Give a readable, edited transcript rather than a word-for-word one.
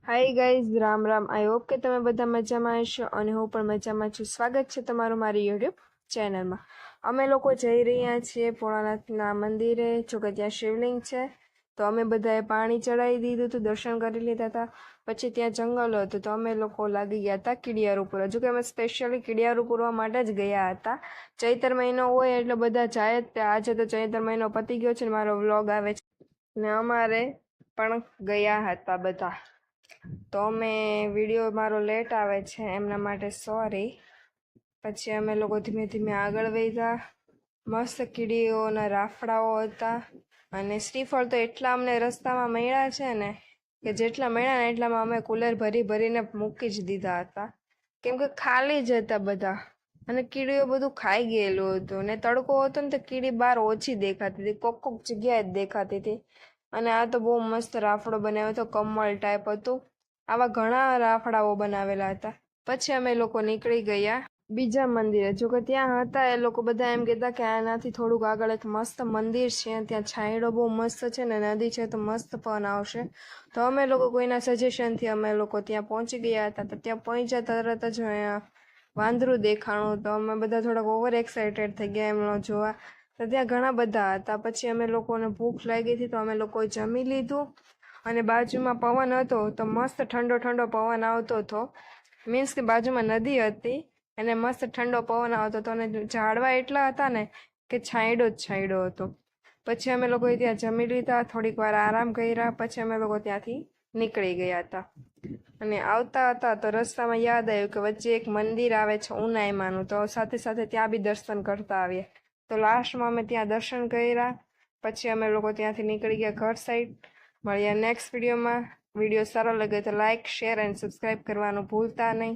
Hi guys, Ram Ram. I hope કે તમે બધા મજામાં હશો અને હું પણ મજામાં છું. સ્વાગત છે તમારું મારી યુટ્યુબ ચેનલમાં. અમે લોકો જઈ રહ્યા છીએ ભોળાનાથના મંદિરે. જોકે ત્યાં શિવલિંગ છે, તો અમે બધાએ પાણી ચડાવી દીધું હતું, દર્શન કરી લીધા હતા. પછી ત્યાં જંગલ હતું, તો અમે લોકો લાગી ગયા હતા કીડિયારું પૂરવા. જોકે અમે સ્પેશિયલી કીડિયારું પૂરવા માટે જ ગયા હતા. ચૈતર મહિનો હોય એટલે બધા જાય જ. આજે તો ચૈતર મહિનો પતી ગયો છે ને મારો વ્લોગ આવે છે, ને અમારે પણ ગયા હતા બધા. તો અમે વિડીયો મારો લેટ આવે છે એમના માટે સોરી. પછી અમે લોકો ધીમે ધીમે આગળ વધ્યા. મસ્ત કીડીઓના રાફડાઓ હતા અને શ્રીફળ તો એટલા અમને રસ્તામાં મળ્યા છે ને કે જેટલા મળ્યા ને એટલામાં અમે કુલર ભરી ભરીને મૂકી જ દીધા હતા, કેમ કે ખાલી જ હતા બધા અને કીડીઓ બધું ખાઈ ગયેલું હતું. ને તડકો હતો ને તો કીડી બહાર ઓછી દેખાતી હતી, કોક કોક જગ્યાએ જ દેખાતી હતી. અને આ તો બહુ મસ્ત રાફડો બનાવ્યો હતો, કમળ ટાઈપ હતું. આવા ઘણા રાફડાઓ બનાવેલા હતા. પછી અમે લોકો નીકળી ગયા બીજા મંદિરે. જોકે ત્યાં હતા એ લોકો બધા એમ કહેતા કે આનાથી થોડુંક આગળ એક મસ્ત મંદિર છે, ત્યાં છાંયડો બહુ મસ્ત છે ને નદી છે, તો મસ્ત પવન આવશે. તો અમે લોકો કોઈના સજેશનથી અમે લોકો ત્યાં પહોંચી ગયા હતા. તો ત્યાં પહોંચ્યા તરત જ વાંદરું દેખાણું, તો અમે બધા થોડાક ઓવર એક્સાઇટેડ થઈ ગયા એમનો જોવા. તો ત્યાં ઘણા બધા હતા. પછી અમે લોકોને ભૂખ લાગી હતી, તો અમે લોકોએ જમી લીધું અને બાજુમાં પવન હતો, તો મસ્ત ઠંડો ઠંડો પવન આવતો હતો. મીન્સ કે બાજુમાં નદી હતી અને મસ્ત ઠંડો પવન આવતો હતો અને ઝાડવા એટલા હતા ને કે છાંયડો જ છાંયડો હતો. પછી અમે લોકોએ ત્યાં જમી લીધા, થોડીક વાર આરામ કર્યા. પછી અમે લોકો ત્યાંથી નીકળી ગયા હતા અને આવતા હતા તો રસ્તામાં યાદ આવ્યું કે વચ્ચે એક મંદિર આવે છે ઉનાઈમાનું, તો સાથે સાથે ત્યાં બી દર્શન કરતા આવીએ. તો લાસ્ટમાં અમે ત્યાં દર્શન કર્યા. પછી અમે લોકો ત્યાંથી નીકળી ગયા ઘર સાઈડ. મળીએ નેક્સ્ટ વિડીયોમાં. વિડીયો સારો લાગે તો લાઇક, શેર એન્ડ સબસ્ક્રાઈબ કરવાનું ભૂલતા નહીં.